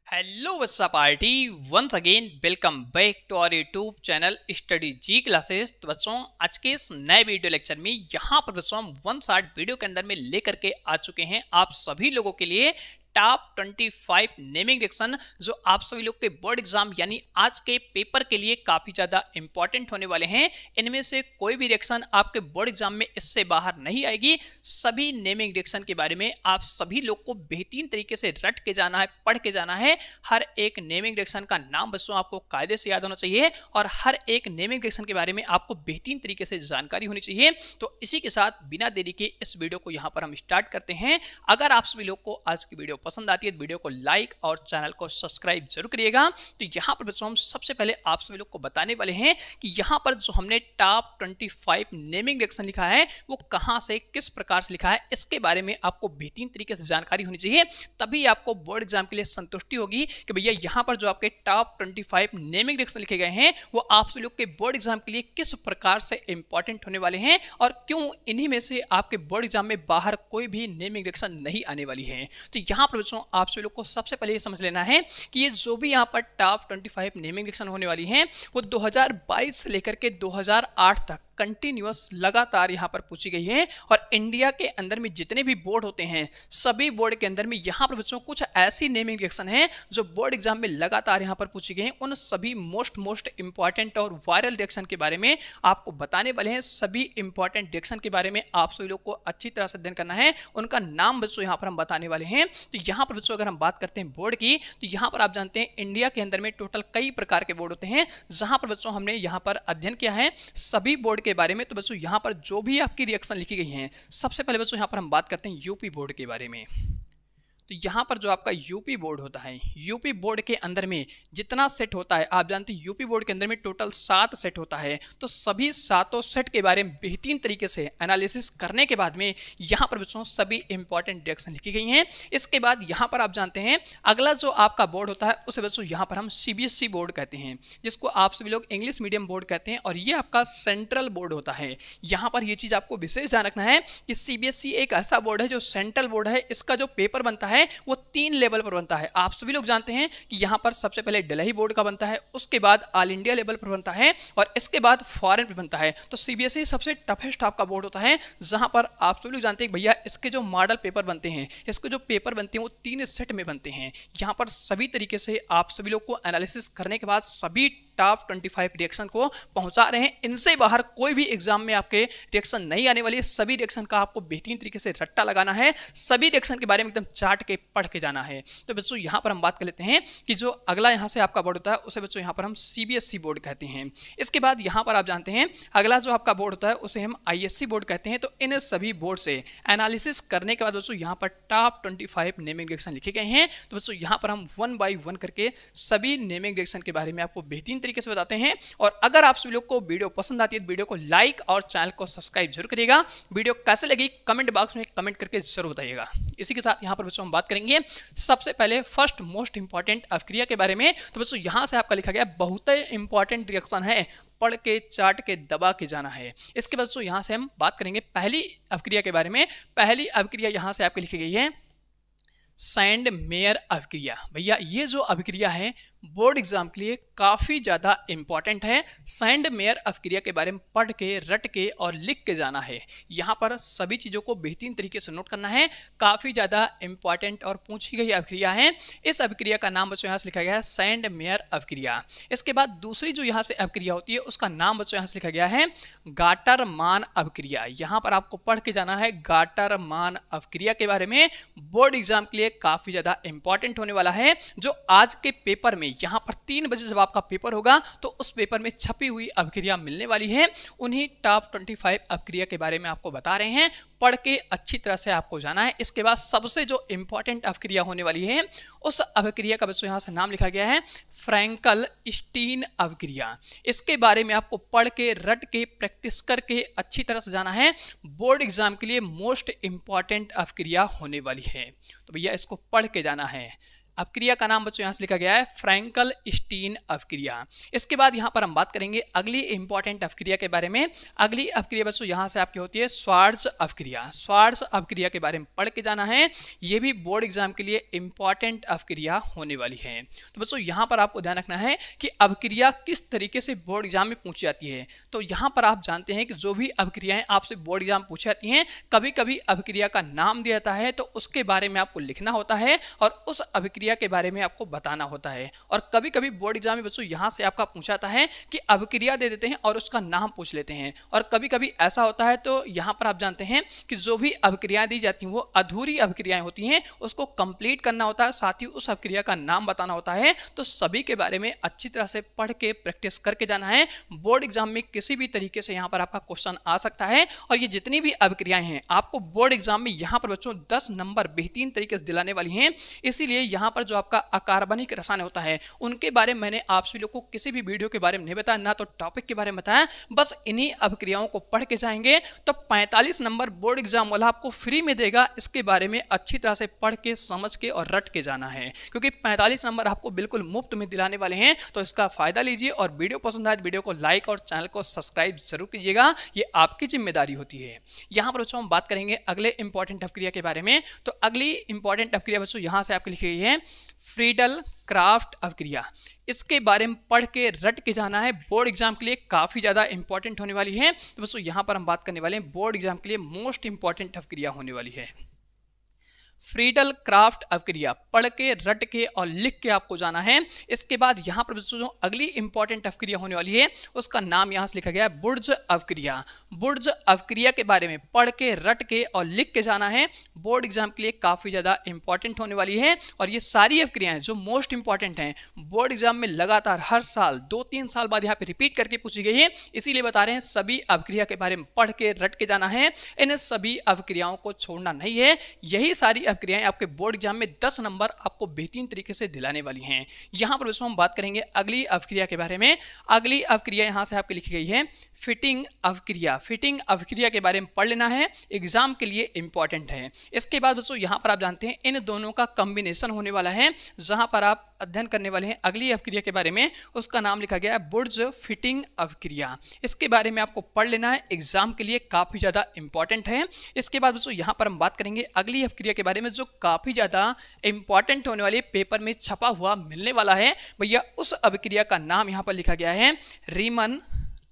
Hello Vatsa party once again welcome back to our YouTube channel study G classes. तो बच्चों आज के इस नए वीडियो लेक्चर में यहाँ पर बच्चों हम 1 शॉर्ट वीडियो के अंदर में लेकर के आ चुके हैं आप सभी लोगों के लिए टॉप 25 नेमिंग रिएक्शन जो आप सभी लोग के बोर्ड एग्जाम यानी आज के पेपर के लिए काफी ज्यादा इंपॉर्टेंट होने वाले हैं। इनमें से कोई भी रिएक्शन आपके बोर्ड एग्जाम में इससे बाहर नहीं आएगी। सभी नेमिंग रिएक्शन के बारे में आप सभी लोग को बेहतरीन तरीके से रट के जाना है, पढ़ के जाना है। हर एक नेमिंग रिएक्शन का नाम बच्चों आपको कायदे से याद होना चाहिए और हर एक नेमिंग रिएक्शन के बारे में आपको बेहतरीन तरीके से जानकारी होनी चाहिए। तो इसी के साथ बिना देरी के इस वीडियो को यहाँ पर हम स्टार्ट करते हैं। अगर आप सभी लोग को आज की वीडियो पसंद आती है तो वीडियो को लाइक और चैनल को सब्सक्राइब जरूर करिएगा। तो यहाँ पर बच्चों हम सबसे पहले आप सभी लोग को बताने वाले हैं कि यहाँ पर जो हमने टॉप 25 नेमिंग रिएक्शन लिखा है वो कहाँ से किस प्रकार से लिखा है, इसके बारे में आपको बेहतरीन तरीके से जानकारी होनी चाहिए। तभी आपको बोर्ड एग्जाम के लिए संतुष्टि होगी कि भैया यहाँ पर जो आपके टॉप 25 नेमिंग रिएक्शन लिखे गए हैं वो आप सभी लोग के बोर्ड एग्जाम के लिए किस प्रकार से इंपॉर्टेंट होने वाले हैं और क्यों इन्हीं में से आपके बोर्ड एग्जाम में बाहर कोई भी नेमिंग रिएक्शन नहीं आने वाली है। तो यहाँ पर बच्चों आप सभी लोग को सबसे पहले ये समझ लेना है कि ये जो भी यहाँ पर टॉप 25 नेमिंग रिएक्शन होने वाली हैं वो 2022 से लेकर के 2008 तक कंटिन्यूअस लगातार यहाँ पर पूछी गई है। और इंडिया के अंदर में जितने भी बोर्ड होते हैं सभी बोर्ड के अंदर में यहाँ पर बच्चों कुछ ऐसी नेमिंग रिएक्शन है जो बोर्ड एग्जाम में लगातार यहाँ पर पूछी गई हैं। उन सभी मोस्ट इंपॉर्टेंट और वायरल रिएक्शन के बारे में आपको बताने वाले हैं। सभी इंपॉर्टेंट रिएक्शन के बारे में आप सभी लोग को अच्छी तरह से अध्ययन करना है। उनका नाम बच्चों यहाँ पर हम बताने वाले हैं। तो यहाँ पर बच्चों अगर हम बात करते हैं बोर्ड की तो यहाँ पर आप जानते हैं इंडिया के अंदर में टोटल कई प्रकार के बोर्ड होते हैं जहां पर बच्चों हमने यहाँ पर अध्ययन किया है सभी बोर्ड के बारे में। तो बच्चों यहाँ पर जो भी आपकी रिएक्शन लिखी गई हैं सबसे पहले बच्चों यहाँ पर हम बात करते हैं यूपी बोर्ड के बारे में। तो यहाँ पर जो आपका यूपी बोर्ड होता है यूपी बोर्ड के अंदर में जितना सेट होता है आप जानते हैं यूपी बोर्ड के अंदर में टोटल 7 सेट होता है। तो सभी 7 सेट के बारे में बेहतरीन तरीके से एनालिसिस करने के बाद में यहाँ पर बच्चों सभी इंपॉर्टेंट रिएक्शन लिखी गई हैं। इसके बाद यहाँ पर आप जानते हैं अगला जो आपका बोर्ड होता है उसे बच्चों यहाँ पर हम CBSE बोर्ड कहते हैं जिसको आप सभी लोग इंग्लिश मीडियम बोर्ड कहते हैं और ये आपका सेंट्रल बोर्ड होता है। यहाँ पर ये चीज़ आपको विशेष ध्यान रखना है कि CBSE एक ऐसा बोर्ड है जो सेंट्रल बोर्ड है। इसका जो पेपर बनता है वो 3 लेवल पर बनता है। आप सभी लोग जानते हैं कि यहाँ पर सबसे पहले दिल्ली बोर्ड का बनता है, उसके बाद ऑल इंडिया लेवल पर बनता है और इसके बाद फॉरेन पे बनता है। तो CBSE सबसे टफेस्ट आपका बोर्ड होता है जहां पर आप सभी लोग जानते हैं भैया इसके जो मॉडल पेपर बनते हैं इसके जो पेपर बनते हैं वो 3 सेट में बनते हैं। यहाँ पर सभी तरीके से आप सभी लोग को एनालिसिस करने के बाद सभी टॉप 25 रिएक्शन को पहुंचा रहे हैं। इनसे बाहर कोई भी एग्जाम में आपके रिएक्शन नहीं आने वाली है। सभी रिएक्शन का आपको बेहतरीन तरीके से रट्टा लगाना है, सभी रिएक्शन के बारे में एकदम चाट के पढ़ के जाना है। तो बच्चों यहाँ पर हम बात कर लेते हैं कि जो अगला यहाँ से आपका बोर्ड होता है उसे बच्चों यहाँ पर हम CBSE बोर्ड कहते हैं। इसके बाद यहाँ पर आप जानते हैं अगला जो आपका बोर्ड होता है उसे हम ISC बोर्ड कहते हैं। तो इन सभी बोर्ड से एनालिसिस करने के बाद बच्चों यहाँ पर टॉप 25 नेमिंग रिएक्शन लिखे गए हैं। तो बच्चों यहाँ पर हम 1 बाय 1 करके सभी नेमिंग रिएक्शन के बारे में आपको बेहतरीन तरीके से बताते हैं। और अगर आप सभी लोग को वीडियो पसंद आती है तो वीडियो को लाइक और चैनल को सब्सक्राइब जरूर करिएगा। वीडियो कैसे लगी कमेंट बॉक्स में कमेंट करके जरूर बताइएगा। इसी के साथ यहाँ पर बच्चों हम बात करेंगे सबसे पहले फर्स्ट मोस्ट इंपॉर्टेंट अवक्रिया के बारे में। तो बच्चों यहाँ से आपका लिखा गया बहुत ही इंपॉर्टेंट रिएक्शन है, पढ़ के चाट के दबा के जाना है। इसके बाद यहाँ से हम बात करेंगे पहली अवक्रिया के बारे में। पहली अवक्रिया यहाँ से आपकी लिखी गई है सैंड मेयर अवक्रिया। भैया ये जो अवक्रिया है बोर्ड एग्जाम के लिए काफ़ी ज़्यादा इंपॉर्टेंट है। सैंड मेयर अवक्रिया के बारे में पढ़ के रट के और लिख के जाना है। यहाँ पर सभी चीज़ों को बेहतरीन तरीके से नोट करना है। काफ़ी ज़्यादा इंपॉर्टेंट और पूछी गई अवक्रिया है। इस अवक्रिया का नाम बच्चों यहाँ से लिखा गया है सैंड मेयर अवक्रिया। इसके बाद दूसरी जो यहाँ से अवक्रिया होती है उसका नाम बच्चों यहाँ से लिखा गया है गाटरमान अवक्रिया। यहाँ पर आपको पढ़ के जाना है गाटरमान अवक्रिया के बारे में। बोर्ड एग्जाम के लिए काफ़ी ज़्यादा इंपॉर्टेंट होने वाला है जो आज के पेपर में यहाँ पर 3 बजे जब आपका पेपर होगा तो उस पेपर में छपी हुई अवक्रिया मिलने वाली है। उन्हीं टॉप 25 अवक्रिया के बारे में आपको बता रहे हैं। पढ़ के अच्छी तरह से आपको जाना है। इसके बाद सबसे जो इंपॉर्टेंट अवक्रिया होने वाली है उस अवक्रिया का बच्चों यहाँ से नाम लिखा गया है फ्रैंकल स्टीन अवक्रिया। इसके बारे में आपको पढ़ के रट के प्रैक्टिस करके अच्छी तरह से जाना है। बोर्ड एग्जाम के लिए मोस्ट इंपॉर्टेंट अवक्रिया होने वाली है। तो भैया इसको पढ़ के जाना है। अपक्रिया का नाम बच्चों यहाँ से लिखा गया है फ्रैंकल स्टीन अपक्रिया। इसके बाद यहाँ पर हम बात करेंगे अगली इंपॉर्टेंट अपक्रिया के बारे में। अगली अपक्रिया बच्चों यहाँ से आपकी होती है श्वार्ट्ज अपक्रिया। श्वार्ट्ज अपक्रिया के बारे में पढ़ के जाना है, ये भी बोर्ड एग्जाम के लिए इंपॉर्टेंट अपक्रिया होने वाली है। तो बच्चों यहाँ पर आपको ध्यान रखना है कि अपक्रिया किस तरीके से बोर्ड एग्जाम में पूछी जाती है। तो यहाँ पर आप जानते हैं कि जो भी अपक्रियाएं आपसे बोर्ड एग्जाम पूछी जाती हैं, कभी कभी अपक्रिया का नाम दिया जाता है तो उसके बारे में आपको लिखना होता है और उस अपक्रिया के बारे में आपको बताना होता है। और कभी कभी बोर्ड एग्जाम में बच्चों यहाँ से आपका पूछा जाता है कि अपक्रिया दे देते हैं और उसका नाम पूछ लेते हैं। और कभी कभी ऐसा होता है तो यहाँ पर आप जानते हैं कि जो भी अपक्रियाएं दी जाती हैं वो अधूरी अपक्रियाएं होती हैं, उसको कंप्लीट करना होता है, साथ ही उस अपक्रिया का नाम बताना होता है। तो सभी के बारे में अच्छी तरह से पढ़ के प्रैक्टिस करके जाना है। बोर्ड एग्जाम में किसी भी तरीके से यहाँ पर आपका क्वेश्चन आ सकता है और ये जितनी भी अपक्रियाएं हैं आपको बोर्ड एग्जाम में यहाँ पर बच्चों 10 नंबर बेहतरीन तरीके से दिलाने वाली हैं। इसीलिए यहाँ पर जो आपका अकार्बनिक रसायन होता है उनके बारे में मैंने आप सभी लोगों को किसी भी वीडियो के बारे में नहीं बताया, ना तो टॉपिक के बारे में बताया, बस इन्हीं अपक्रियाओं को पढ़ के जाएंगे तो 45 नंबर बोर्ड एग्जाम वाला आपको फ्री में देगा। इसके बारे में अच्छी तरह से पढ़ के समझ के और रट के जाना है, क्योंकि 45 नंबर आपको बिल्कुल मुफ्त में दिलाने वाले हैं। तो इसका फायदा लीजिए और वीडियो पसंद आए तो वीडियो को लाइक और चैनल को सब्सक्राइब जरूर कीजिएगा, ये आपकी जिम्मेदारी होती है। यहाँ पर बच्चों हम बात करेंगे अगले इंपॉर्टेंट अपक्रिया के बारे में। तो अगली इंपॉर्टेंट अपक्रिया बच्चों यहाँ से आपकी लिखी गई है फ्रीडल क्राफ्ट अपक्रिया। इसके बारे में पढ़ के रट के जाना है, बोर्ड एग्जाम के लिए काफी ज्यादा इंपॉर्टेंट होने वाली है। तो बच्चों यहाँ पर हम बात करने वाले हैं बोर्ड एग्जाम के लिए मोस्ट इंपॉर्टेंट अपक्रिया होने वाली है फ्रीडल क्राफ्ट अपक्रिया। पढ़ के रट के और लिख के आपको जाना है। इसके बाद यहाँ पर जो अगली इंपॉर्टेंट अपक्रिया होने वाली है उसका नाम यहाँ से लिखा गया है बुर्ज अपक्रिया। बुर्ज अपक्रिया के बारे में पढ़ के रट के और लिख के जाना है, बोर्ड एग्जाम के लिए काफी ज्यादा इंपॉर्टेंट होने वाली है। और ये सारी अपक्रियाएं जो मोस्ट इंपॉर्टेंट हैं बोर्ड एग्जाम में लगातार हर साल 2-3 साल बाद यहाँ पे रिपीट करके पूछी गई है, इसीलिए बता रहे हैं सभी अपक्रिया के बारे में पढ़ के रट के जाना है। इन सभी अपक्रियाओं को छोड़ना नहीं है। यही सारी अपक्रियाएं आपके बोर्ड एग्जाम में 10 नंबर आपको बेहतरीन तरीके से दिलाने वाली हैं। यहां पर हम बात करेंगे अगली अपक्रिया के बारे में। अगली अपक्रिया यहां से आपकी लिखी गई है फिटिंग अपक्रिया। फिटिंग अपक्रिया के बारे में पढ़ लेना है, एग्जाम के लिए इंपॉर्टेंट है। इसके बाद दोस्तों यहां पर आप जानते हैं इन दोनों का कॉम्बिनेशन होने वाला है, जहां पर आप अध्ययन करने वाले हैं अगली अपक्रिया के बारे में। उसका नाम लिखा गया है बुर्ज फिटिंग अपक्रिया। इसके बारे में आपको पढ़ लेना है, एग्जाम के लिए काफी ज्यादा इंपॉर्टेंट है। इसके बाद दोस्तों यहां पर हम बात करेंगे अगली अपक्रिया के बारे में जो काफी ज्यादा इंपॉर्टेंट होने वाली, पेपर में छपा हुआ मिलने वाला है। भैया उस अपक्रिया का नाम यहां पर लिखा गया है रीमन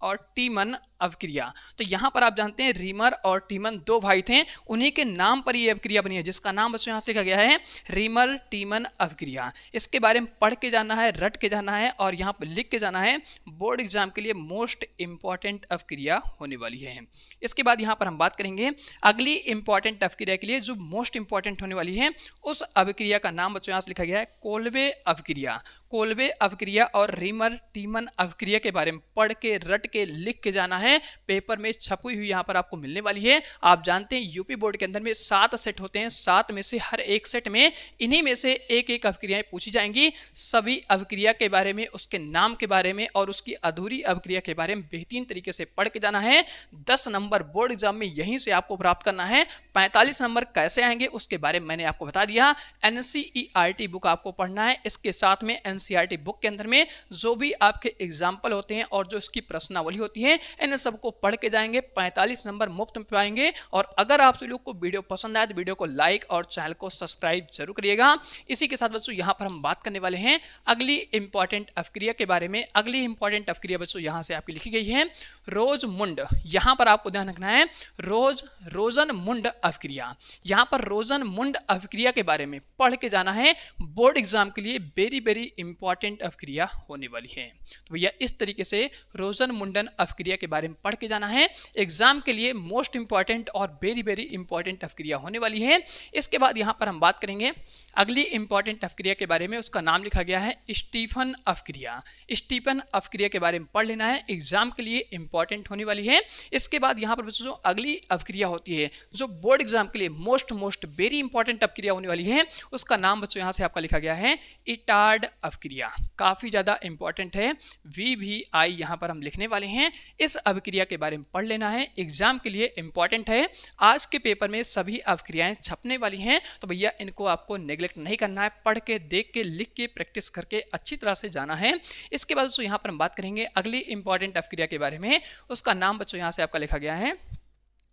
और टीमन अपक्रिया। तो यहां पर आप जानते हैं रीमर और टीमन दो भाई थे, उन्हीं के नाम पर यह अपक्रिया बनी है, जिसका नाम बच्चों यहां से लिखा गया है रीमर टीमन अपक्रिया। इसके बारे में पढ़ के जाना है, रट के जाना है और यहां पर लिख के जाना है। बोर्ड एग्जाम के लिए मोस्ट इंपॉर्टेंट अपक्रिया होने वाली है। इसके बाद यहां पर हम बात करेंगे अगली इंपॉर्टेंट अपक्रिया के लिए जो मोस्ट इंपॉर्टेंट होने वाली है। उस अपक्रिया का नाम बच्चों यहां से लिखा गया है कोल्बे अपक्रिया। कोल्बे अपक्रिया और रीमर टीमन अपक्रिया के बारे में पढ़ के रट के लिख के जाना है, पेपर में छपी हुई यहां पर आपको मिलने वाली है। आप जानते हैं यूपी बोर्ड के अंदर में 7 सेट होते हैं, 7 में से हर एक सेट में इन्हीं में से एक एक अपक्रियाएं पूछी जाएंगी। सभी अपक्रिया के बारे में, उसके नाम के बारे में और उसकी अधूरी अपक्रिया के बारे में बेहतरीन तरीके से पढ़ के जाना है। 10 नंबर बोर्ड एग्जाम में यहीं से आपको प्राप्त करना है। 45 नंबर कैसे आएंगे उसके बारे में मैंने आपको बता दिया। NCERT बुक आपको पढ़ना है, इसके साथ में NCERT बुक के अंदर में जो भी आपके एग्जाम्पल होते हैं और जो इसकी प्रश्नावली होती है, इन सबको पढ़ के जाएंगे। 45 नंबर मुफ्त में पाएंगे। और अगर आप सभी लोग को वीडियो पसंद आए तो वीडियो को लाइक और चैनल को सब्सक्राइब जरूर करिएगा। इसी के साथ बच्चों यहां पर हम बात करने वाले हैं अगली इंपॉर्टेंट अपक्रिया के बारे में। अगली इंपॉर्टेंट अपक्रिया बच्चों यहां से आपकी लिखी गई है रोजमुंड। यहां पर आपको ध्यान रखना है रोजनमुंड अपक्रिया। यहां पर रोजनमुंड अपक्रिया के बारे में पढ़ के जाना है, बोर्ड एग्जाम के लिए वेरी वेरी इंपॉर्टेंट अपक्रिया होने वाली है। तो भैया इस तरीके से रोजनमुंडन अपक्रिया के बारे में पढ़ के जाना है, एग्जाम के लिए मोस्ट इंपॉर्टेंट और वेरी वेरी इंपॉर्टेंट अपक्रिया होने वाली है। इसके बाद यहां पर हम बात करेंगे अगली इंपॉर्टेंट अपक्रिया के बारे में। उसका नाम लिखा गया है स्टीफन अपक्रिया। स्टीफन अपक्रिया के बारे में पढ़ लेना है, एग्जाम के लिए इंपॉर्टेंट होने वाली है। इसके बाद यहां पर बच्चों अगली अपक्रिया होती है जो बोर्ड एग्जाम के लिए मोस्ट वेरी इंपॉर्टेंट अपक्रिया होने वाली है। उसका नाम बच्चों यहां से आपका लिखा गया है इटार्ड अपक्रिया। काफी ज्यादा इंपॉर्टेंट है, VVI यहां पर हम लिखने वाले हैं। इस अभिक्रिया के बारे में पढ़ लेना है, एग्जाम के लिए इंपॉर्टेंट है। आज के पेपर में सभी अभिक्रियाएं छपने वाली हैं, तो भैया इनको आपको नेग्लेक्ट नहीं करना है, पढ़ के, देख के, लिख के, प्रैक्टिस करके अच्छी तरह से जाना है। इसके बाद दोस्तों यहाँ पर हम बात करेंगे अगली इंपॉर्टेंट अभिक्रिया के बारे में। उसका नाम बच्चों यहाँ से आपका लिखा गया है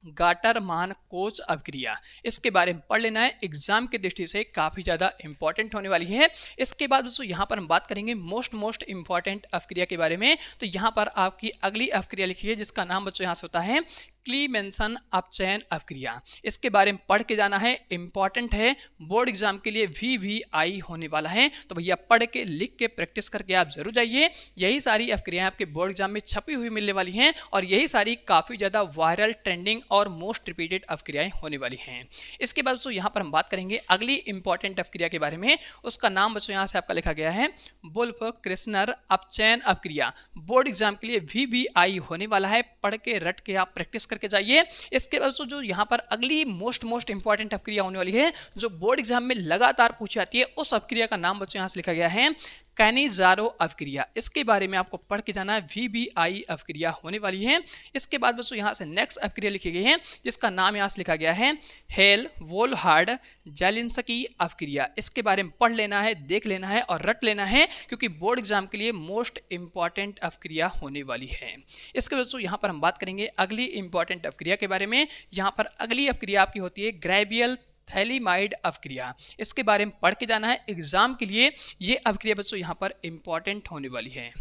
गाटर-मान कोच अभिक्रिया। इसके बारे में पढ़ लेना है, एग्जाम की दृष्टि से काफ़ी ज़्यादा इंपॉर्टेंट होने वाली है। इसके बाद दोस्तों यहाँ पर हम बात करेंगे मोस्ट इंपॉर्टेंट अभिक्रिया के बारे में। तो यहाँ पर आपकी अगली अभिक्रिया लिखी है जिसका नाम बच्चों यहाँ से होता है क्लीमेंसन अपचयन अभिक्रिया। इसके बारे में पढ़ के जाना है, इंपॉर्टेंट है, बोर्ड एग्जाम के लिए VVI होने वाला है। तो भैया पढ़ के, लिख के, प्रैक्टिस करके आप जरूर जाइए। यही सारी अभिक्रियाएं आपके बोर्ड एग्जाम में छपी हुई मिलने वाली हैं और यही सारी काफ़ी ज़्यादा वायरल, ट्रेंडिंग और मोस्ट रिपीटेड अभिक्रियाएं होने वाली हैं। इसके बाद दोस्तों यहाँ पर हम बात करेंगे अगली इंपॉर्टेंट अभिक्रिया के बारे में। उसका नाम बच्चों यहाँ से आपका लिखा गया है वुल्फ-क्रिस्नर अपचयन अभिक्रिया। बोर्ड एग्जाम के लिए VVI होने वाला है, पढ़ के, रट के आप प्रैक्टिस करके जाइए। इसके बाद जो यहाँ पर अगली मोस्ट इंपॉर्टेंट अभिक्रिया होने वाली है, जो बोर्ड एग्जाम में लगातार पूछी जाती है, उस अभिक्रिया का नाम बच्चों यहाँ से लिखा गया है कैनिज़ारो अभिक्रिया। इसके बारे में आपको पढ़ के जाना है, VVI अभिक्रिया होने वाली है। इसके बाद बच्चों यहाँ से नेक्स्ट अभिक्रिया लिखी गई है जिसका नाम यहाँ से लिखा गया है हेल-वोल्हार्ड-जेलिंस्की अभिक्रिया। इसके बारे में पढ़ लेना है, देख लेना है और रट लेना है, क्योंकि बोर्ड एग्जाम के लिए मोस्ट इंपॉर्टेंट अभिक्रिया होने वाली है। इसके बाद यहाँ पर हम बात करेंगे अगली इंपॉर्टेंट अभिक्रिया के बारे में। यहाँ पर अगली अभिक्रिया आपकी होती है ग्रेवियल थैलीमाइड अभिक्रिया। इसके बारे में पढ़ के जाना है, एग्जाम के लिए ये अभिक्रिया बच्चों यहाँ पर इंपॉर्टेंट होने वाली है।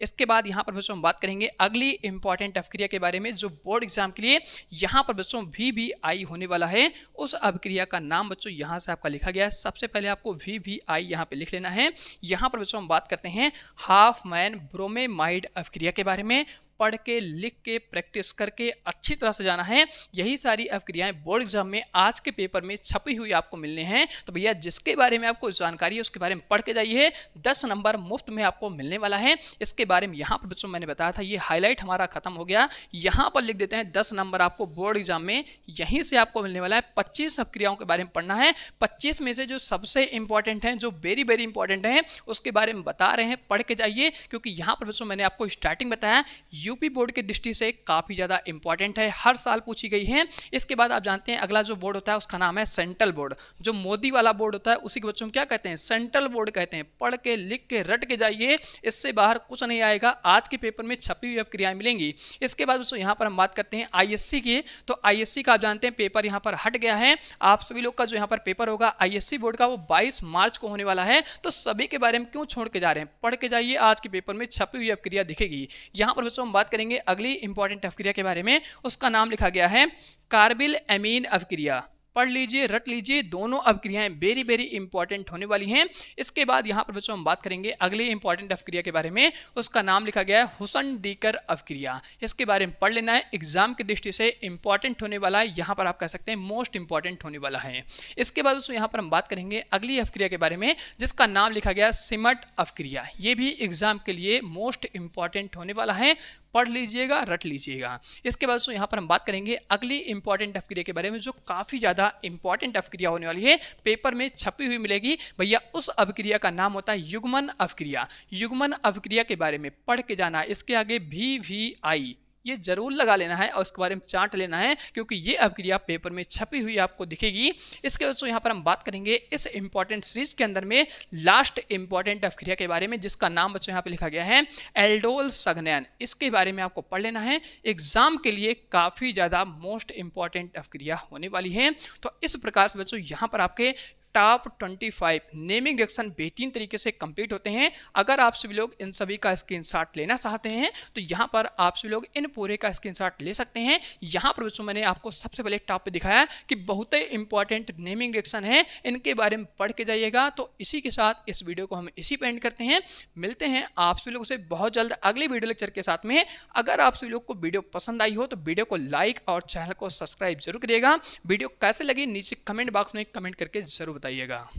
इसके बाद यहाँ पर बच्चों हम बात करेंगे अगली इंपॉर्टेंट अभिक्रिया के बारे में, जो बोर्ड एग्जाम के लिए यहाँ पर बच्चों VVI होने वाला है। उस अभिक्रिया का नाम बच्चों यहाँ से आपका लिखा गया है। सबसे पहले आपको VVI यहाँ पे लिख लेना है। यहाँ पर बच्चों हम बात करते हैं हाफमैन ब्रोमेमाइड अभिक्रिया के बारे में। पढ़ के, लिख के, प्रैक्टिस करके अच्छी तरह से जाना है। यही सारी अभिक्रियाएं बोर्ड एग्जाम में आज के पेपर में छपी हुई आपको मिलने हैं। तो भैया जिसके बारे में आपको जानकारी है उसके बारे में पढ़ के जाइए, 10 नंबर मुफ्त में आपको मिलने वाला है। इसके बारे में यहाँ पर बच्चों मैंने बताया था, ये हाईलाइट हमारा खत्म हो गया। यहाँ पर लिख देते हैं 10 नंबर आपको बोर्ड एग्जाम में यहीं से आपको मिलने वाला है। 25 अभिक्रियाओं के बारे में पढ़ना है। 25 में से जो सबसे इंपॉर्टेंट हैं, जो वेरी इंपॉर्टेंट हैं, उसके बारे में बता रहे हैं, पढ़ के जाइए। क्योंकि यहाँ पर बच्चों मैंने आपको स्टार्टिंग बताया, यूपी बोर्ड की दृष्टि से काफी ज्यादा इंपॉर्टेंट है, हर साल पूछी गई है। इसके बाद आप जानते हैं अगला जो बोर्ड होता है उसका नाम है सेंट्रल बोर्ड। जो मोदी वाला बोर्ड होता है उसी के बच्चों को क्या कहते हैं, सेंट्रल बोर्ड कहते हैं। पढ़ के, लिख के, रट के जाइए, इससे बाहर कुछ नहीं आएगा। आज के पेपर में छपी हुई अभिक्रियाएं मिलेंगी। इसके बाद दोस्तों यहाँ पर हम बात करते हैं ISC की। तो ISC का आप जानते हैं पेपर यहाँ पर हट गया है। आप सभी लोग का जो यहाँ पर पेपर होगा ISC बोर्ड का, वो 22 मार्च को होने वाला है। तो सभी के बारे में क्यों छोड़ के जा रहे हैं, पढ़ के जाइए, आज के पेपर में छपी हुई अभिक्रिया दिखेगी। यहाँ पर दोस्तों हम बात करेंगे अगली इंपॉर्टेंट अभिक्रिया के बारे में। उसका नाम लिखा गया है कार्बिल एमीन अभिक्रिया। पढ़ लीजिए, रट लीजिए, दोनों अभिक्रियाएं वेरी इंपॉर्टेंट होने वाली हैं। इसके बाद यहाँ पर बच्चों हम बात करेंगे अगली इंपॉर्टेंट अभिक्रिया के बारे में। उसका नाम लिखा गया है हुसन-डीकर अभिक्रिया। इसके बारे में पढ़ लेना है, एग्जाम की दृष्टि से इंपॉर्टेंट होने वाला है। यहाँ पर आप कह सकते हैं मोस्ट इंपॉर्टेंट होने वाला है। इसके बाद दोस्तों यहाँ पर हम बात करेंगे अगली अभिक्रिया के बारे में जिसका नाम लिखा गया सिमट अभिक्रिया। ये भी एग्जाम के लिए मोस्ट इंपॉर्टेंट होने वाला है। पढ़ लीजिएगा, रट लीजिएगा। इसके बाद दोस्तों यहाँ पर हम बात करेंगे अगली इंपॉर्टेंट अभिक्रिया के बारे में, जो काफ़ी ज़्यादा इंपॉर्टेंट अभिक्रिया होने वाली है, पेपर में छपी हुई मिलेगी। भैया उस अभिक्रिया का नाम होता है युग्मन अभिक्रिया। युग्मन अभिक्रिया के बारे में पढ़ के जाना है। इसके आगे VVI ये जरूर लगा लेना है और उसके बारे में चार्ट लेना है, क्योंकि ये अभिक्रिया पेपर में छपी हुई आपको दिखेगी। इसके बाद यहाँ पर हम बात करेंगे इस इंपॉर्टेंट सीरीज के अंदर में लास्ट इंपॉर्टेंट अभिक्रिया के बारे में, जिसका नाम बच्चों यहाँ पे लिखा गया है एल्डोल सगनैन। इसके बारे में आपको पढ़ लेना है, एग्जाम के लिए काफ़ी ज़्यादा मोस्ट इंपॉर्टेंट अभिक्रिया होने वाली है। तो इस प्रकार से बच्चों यहाँ पर आपके टॉप 25 नेमिंग रिएक्शन बेहतरीन तरीके से कंप्लीट होते हैं। अगर आप सभी लोग इन सभी का स्क्रीनशॉट लेना चाहते हैं तो यहाँ पर आप सभी लोग इन पूरे का स्क्रीनशॉट ले सकते हैं। यहाँ पर बच्चों मैंने आपको सबसे पहले टॉप पे दिखाया कि बहुत ही इंपॉर्टेंट नेमिंग रिएक्शन है, इनके बारे में पढ़ के जाइएगा। तो इसी के साथ इस वीडियो को हम इसी पे एंड करते हैं। मिलते हैं आप सभी लोगों से बहुत जल्द अगले वीडियो लेक्चर के साथ में। अगर आप सभी लोग को वीडियो पसंद आई हो तो वीडियो को लाइक और चैनल को सब्सक्राइब जरूर करिएगा। वीडियो कैसे लगी नीचे कमेंट बॉक्स में कमेंट करके जरूर बताइएगा।